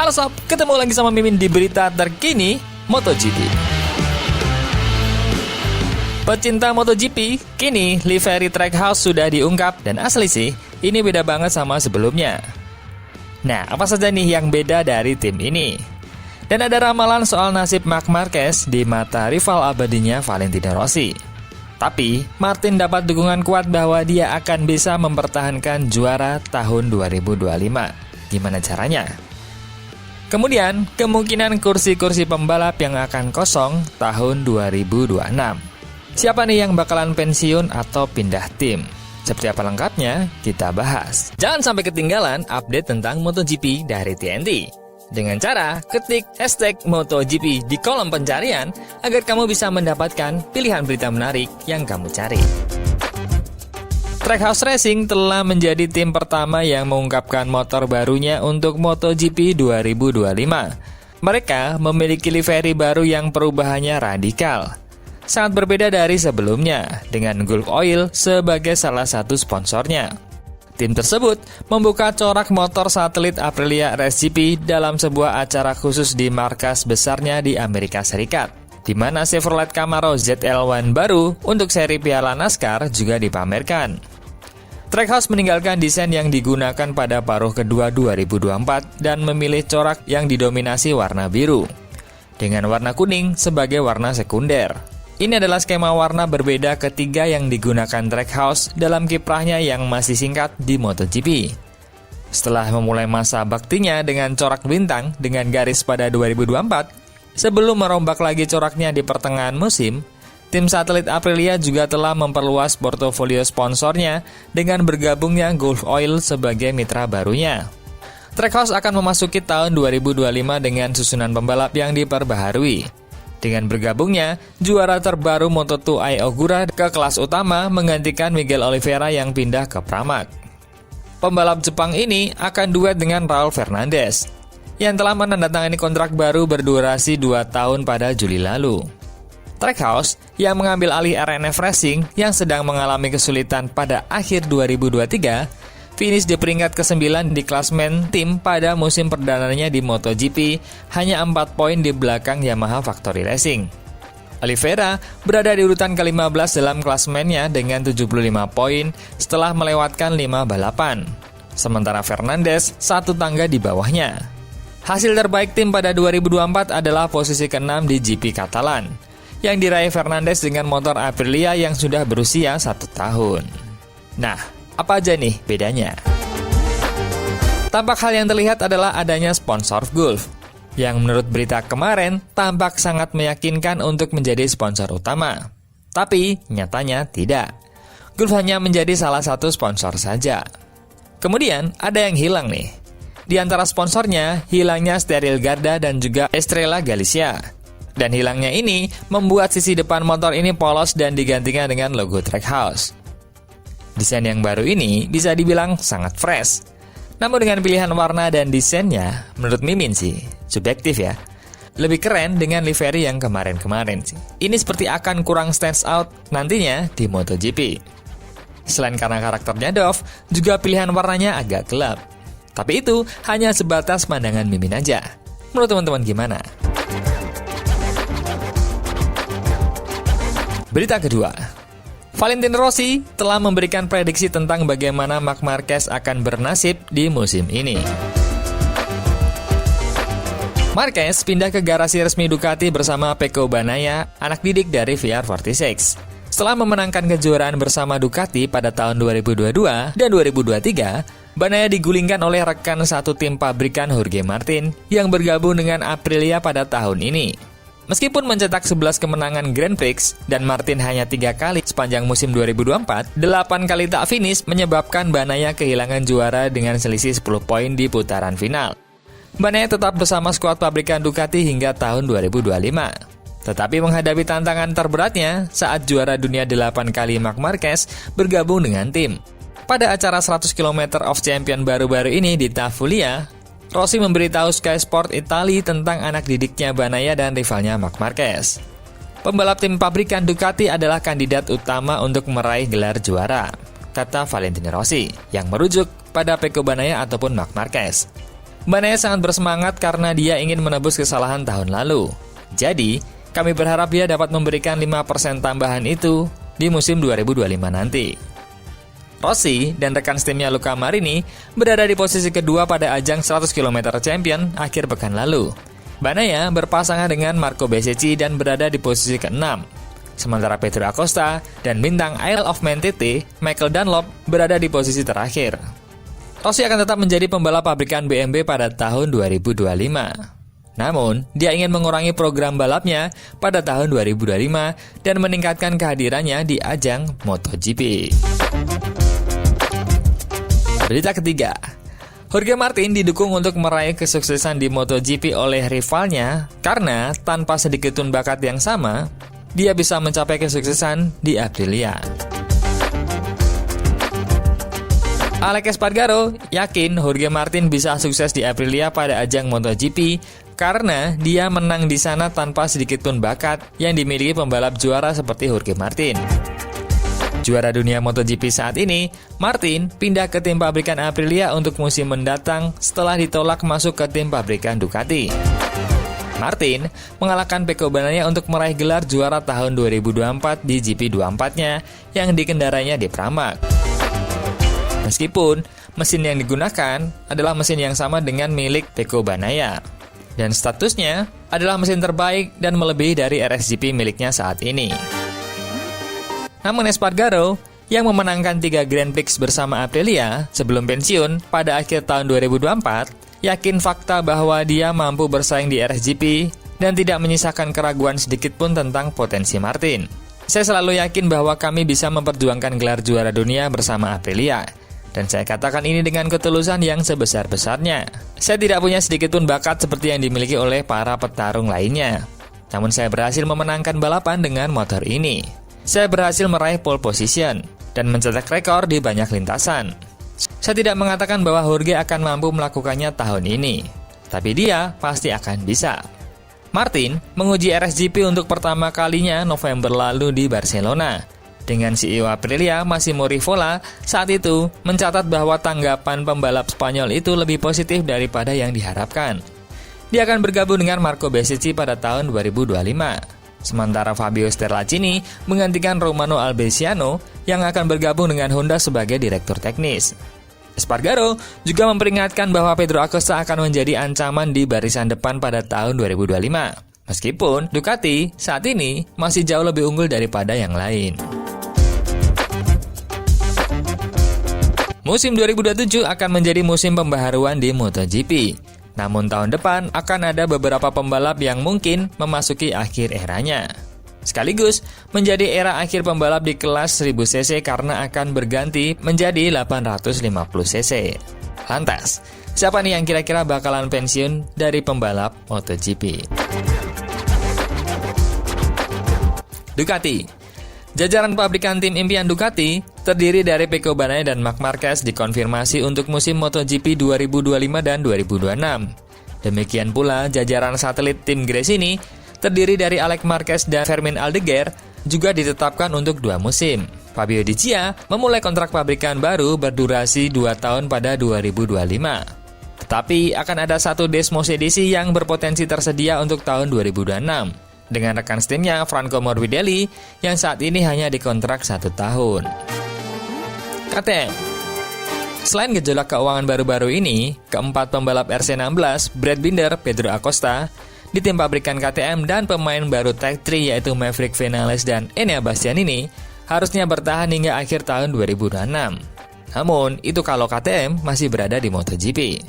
Halo sob, ketemu lagi sama Mimin di berita terkini MotoGP. Pecinta MotoGP, kini livery Trackhouse sudah diungkap dan asli sih, ini beda banget sama sebelumnya. Nah, apa saja nih yang beda dari tim ini? Dan ada ramalan soal nasib Marc Marquez di mata rival abadinya Valentino Rossi. Tapi, Martin dapat dukungan kuat bahwa dia akan bisa mempertahankan juara tahun 2025. Gimana caranya? Kemudian, kemungkinan kursi-kursi pembalap yang akan kosong tahun 2026. Siapa nih yang bakalan pensiun atau pindah tim? Seperti apa lengkapnya? Kita bahas. Jangan sampai ketinggalan update tentang MotoGP dari TNT. Dengan cara ketik hashtag MotoGP di kolom pencarian agar kamu bisa mendapatkan pilihan berita menarik yang kamu cari. Trackhouse Racing telah menjadi tim pertama yang mengungkapkan motor barunya untuk MotoGP 2025. Mereka memiliki livery baru yang perubahannya radikal. Sangat berbeda dari sebelumnya, dengan Gulf Oil sebagai salah satu sponsornya. Tim tersebut membuka corak motor satelit Aprilia RSGP dalam sebuah acara khusus di markas besarnya di Amerika Serikat, di mana Chevrolet Camaro ZL1 baru untuk seri Piala NASCAR juga dipamerkan. Trackhouse meninggalkan desain yang digunakan pada paruh kedua 2024 dan memilih corak yang didominasi warna biru, dengan warna kuning sebagai warna sekunder. Ini adalah skema warna berbeda ketiga yang digunakan Trackhouse dalam kiprahnya yang masih singkat di MotoGP. Setelah memulai masa baktinya dengan corak bintang dengan garis pada 2024, sebelum merombak lagi coraknya di pertengahan musim, tim satelit Aprilia juga telah memperluas portofolio sponsornya dengan bergabungnya Gulf Oil sebagai mitra barunya. Trackhouse akan memasuki tahun 2025 dengan susunan pembalap yang diperbaharui. Dengan bergabungnya, juara terbaru Moto2 Ai Ogura ke kelas utama menggantikan Miguel Oliveira yang pindah ke Pramac. Pembalap Jepang ini akan duet dengan Raul Fernandez, yang telah menandatangani kontrak baru berdurasi 2 tahun pada Juli lalu. Trackhouse, yang mengambil alih RNF Racing yang sedang mengalami kesulitan pada akhir 2023, finish di peringkat ke-9 di klasmen tim pada musim perdananya di MotoGP, hanya 4 poin di belakang Yamaha Factory Racing. Oliveira berada di urutan ke-15 dalam klasmennya dengan 75 poin setelah melewatkan 5 balapan. Sementara Fernandez 1 tangga di bawahnya. Hasil terbaik tim pada 2024 adalah posisi ke-6 di GP Catalan, yang diraih Fernandez dengan motor Aprilia yang sudah berusia 1 tahun. Nah, apa aja nih bedanya? Tampak hal yang terlihat adalah adanya sponsor Gulf, yang menurut berita kemarin tampak sangat meyakinkan untuk menjadi sponsor utama. Tapi nyatanya tidak. Gulf hanya menjadi salah satu sponsor saja. Kemudian ada yang hilang nih. Di antara sponsornya, hilangnya Steril Garda dan juga Estrella Galicia. Dan hilangnya ini membuat sisi depan motor ini polos dan digantikan dengan logo Trackhouse. Desain yang baru ini bisa dibilang sangat fresh. Namun dengan pilihan warna dan desainnya, menurut Mimin sih, subjektif ya, lebih keren dengan livery yang kemarin-kemarin sih. Ini seperti akan kurang stands out nantinya di MotoGP. Selain karena karakternya Dove, juga pilihan warnanya agak gelap. Tapi itu hanya sebatas pandangan Mimin aja. Menurut teman-teman gimana? Berita kedua, Valentino Rossi telah memberikan prediksi tentang bagaimana Marc Marquez akan bernasib di musim ini. Marquez pindah ke garasi resmi Ducati bersama Pecco Bagnaia, anak didik dari VR46. Setelah memenangkan kejuaraan bersama Ducati pada tahun 2022 dan 2023, Bagnaia digulingkan oleh rekan satu tim pabrikan Jorge Martin yang bergabung dengan Aprilia pada tahun ini. Meskipun mencetak 11 kemenangan Grand Prix dan Martin hanya 3 kali sepanjang musim 2024, 8 kali tak finish menyebabkan Bagnaia kehilangan juara dengan selisih 10 poin di putaran final. Bagnaia tetap bersama skuad pabrikan Ducati hingga tahun 2025. Tetapi menghadapi tantangan terberatnya saat juara dunia 8 kali Marc Marquez bergabung dengan tim. Pada acara 100 km of Champion baru-baru ini di Tafulia, Rossi memberitahu Sky Sport Italia tentang anak didiknya Bagnaia dan rivalnya Marc Marquez. Pembalap tim pabrikan Ducati adalah kandidat utama untuk meraih gelar juara, kata Valentino Rossi, yang merujuk pada Pecco Bagnaia ataupun Marc Marquez. Banaya sangat bersemangat karena dia ingin menebus kesalahan tahun lalu. Jadi, kami berharap dia dapat memberikan 5% tambahan itu di musim 2025 nanti. Rossi dan rekan timnya Luca Marini berada di posisi kedua pada ajang 100 km Champion akhir pekan lalu. Banaya berpasangan dengan Marco Bezzecchi dan berada di posisi ke-6. Sementara Pedro Acosta dan bintang Isle of Man TT, Michael Dunlop, berada di posisi terakhir. Rossi akan tetap menjadi pembalap pabrikan BMW pada tahun 2025. Namun, dia ingin mengurangi program balapnya pada tahun 2025 dan meningkatkan kehadirannya di ajang MotoGP. Berita ketiga, Jorge Martin didukung untuk meraih kesuksesan di MotoGP oleh rivalnya karena tanpa sedikit pun bakat yang sama, dia bisa mencapai kesuksesan di Aprilia. Alex Espargaro yakin Jorge Martin bisa sukses di Aprilia pada ajang MotoGP karena dia menang di sana tanpa sedikit pun bakat yang dimiliki pembalap juara seperti Jorge Martin. Juara dunia MotoGP saat ini, Martin pindah ke tim pabrikan Aprilia untuk musim mendatang setelah ditolak masuk ke tim pabrikan Ducati. Martin mengalahkan Pecco Bagnaia untuk meraih gelar juara tahun 2024 di GP24-nya yang dikendarainya di Pramac. Meskipun mesin yang digunakan adalah mesin yang sama dengan milik Pecco Bagnaia dan statusnya adalah mesin terbaik dan melebihi dari RSGP miliknya saat ini. Namun Espargaro yang memenangkan 3 Grand Prix bersama Aprilia sebelum pensiun pada akhir tahun 2024 yakin fakta bahwa dia mampu bersaing di RSGP dan tidak menyisakan keraguan sedikit pun tentang potensi Martin. Saya selalu yakin bahwa kami bisa memperjuangkan gelar juara dunia bersama Aprilia. Dan saya katakan ini dengan ketulusan yang sebesar-besarnya. Saya tidak punya sedikit pun bakat seperti yang dimiliki oleh para petarung lainnya. Namun saya berhasil memenangkan balapan dengan motor ini. Saya berhasil meraih pole position dan mencetak rekor di banyak lintasan. Saya tidak mengatakan bahwa Jorge akan mampu melakukannya tahun ini, tapi dia pasti akan bisa. Martin menguji RSGP untuk pertama kalinya November lalu di Barcelona. Dengan CEO Aprilia, Massimo Rivola, saat itu mencatat bahwa tanggapan pembalap Spanyol itu lebih positif daripada yang diharapkan. Dia akan bergabung dengan Marco Bezzecchi pada tahun 2025. Sementara Fabio Sterlacini menggantikan Romano Albesiano yang akan bergabung dengan Honda sebagai direktur teknis. Espargaro juga memperingatkan bahwa Pedro Acosta akan menjadi ancaman di barisan depan pada tahun 2025. Meskipun Ducati saat ini masih jauh lebih unggul daripada yang lain. Musim 2027 akan menjadi musim pembaharuan di MotoGP. Namun tahun depan akan ada beberapa pembalap yang mungkin memasuki akhir eranya. Sekaligus menjadi era akhir pembalap di kelas 1000cc karena akan berganti menjadi 850cc. Lantas, siapa nih yang kira-kira bakalan pensiun dari pembalap MotoGP? Ducati. Jajaran pabrikan tim impian Ducati terdiri dari Pecco Bagnaia dan Marc Marquez dikonfirmasi untuk musim MotoGP 2025 dan 2026. Demikian pula jajaran satelit tim Gresini terdiri dari Alex Marquez dan Fermin Aldeguer juga ditetapkan untuk 2 musim. Fabio Di Gia memulai kontrak pabrikan baru berdurasi 2 tahun pada 2025. Tetapi akan ada satu Desmos edisi yang berpotensi tersedia untuk tahun 2026. Dengan rekan timnya Franco Morbidelli yang saat ini hanya dikontrak 1 tahun. KTM. Selain gejolak keuangan baru-baru ini, keempat pembalap RC16, Brad Binder, Pedro Acosta, di tim pabrikan KTM dan pemain baru Tech 3 yaitu Maverick Vinales dan Enea Bastianini harusnya bertahan hingga akhir tahun 2026. Namun, itu kalau KTM masih berada di MotoGP.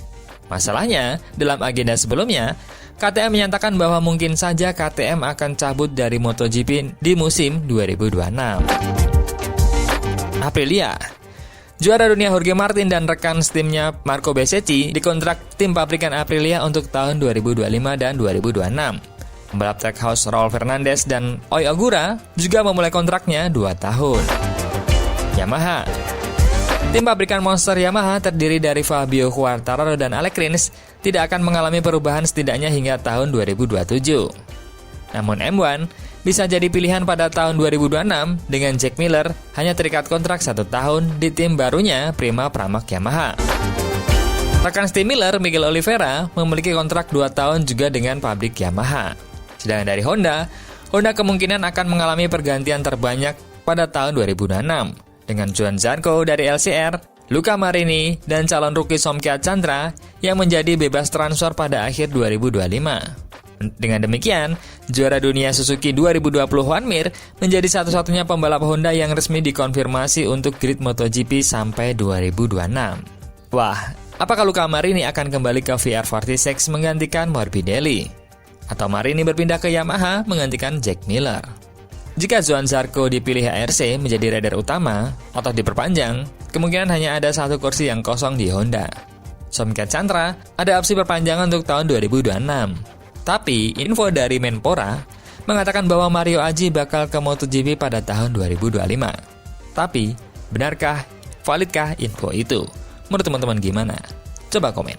Masalahnya, dalam agenda sebelumnya, KTM menyatakan bahwa mungkin saja KTM akan cabut dari MotoGP di musim 2026. Aprilia. Juara dunia Jorge Martin dan rekan timnya Marco Bezzecchi dikontrak tim pabrikan Aprilia untuk tahun 2025 dan 2026. Pembalap Trackhouse Raul Fernandez dan Oi Ogura juga memulai kontraknya 2 tahun. Yamaha. Tim pabrikan monster Yamaha terdiri dari Fabio Quartararo dan Alex Rins tidak akan mengalami perubahan setidaknya hingga tahun 2027. Namun M1 bisa jadi pilihan pada tahun 2026 dengan Jack Miller hanya terikat kontrak 1 tahun di tim barunya Prima Pramac Yamaha. Rekan Steve Miller, Miguel Oliveira, memiliki kontrak 2 tahun juga dengan pabrik Yamaha. Sedangkan dari Honda kemungkinan akan mengalami pergantian terbanyak pada tahun 2026 dengan Johann Zarco dari LCR, Luca Marini, dan calon rookie Somkya Chandra yang menjadi bebas transfer pada akhir 2025. Dengan demikian, juara dunia Suzuki 2020 Juan Mir menjadi satu-satunya pembalap Honda yang resmi dikonfirmasi untuk grid MotoGP sampai 2026. Wah, apakah Luca Marini akan kembali ke VR46 menggantikan Morbidelli? Atau Marini berpindah ke Yamaha menggantikan Jack Miller? Jika Johann Zarco dipilih HRC menjadi rider utama atau diperpanjang, kemungkinan hanya ada 1 kursi yang kosong di Honda. Somkya Chandra ada opsi perpanjangan untuk tahun 2026. Tapi, info dari Menpora mengatakan bahwa Mario Aji bakal ke MotoGP pada tahun 2025. Tapi, benarkah, validkah info itu? Menurut teman-teman gimana? Coba komen.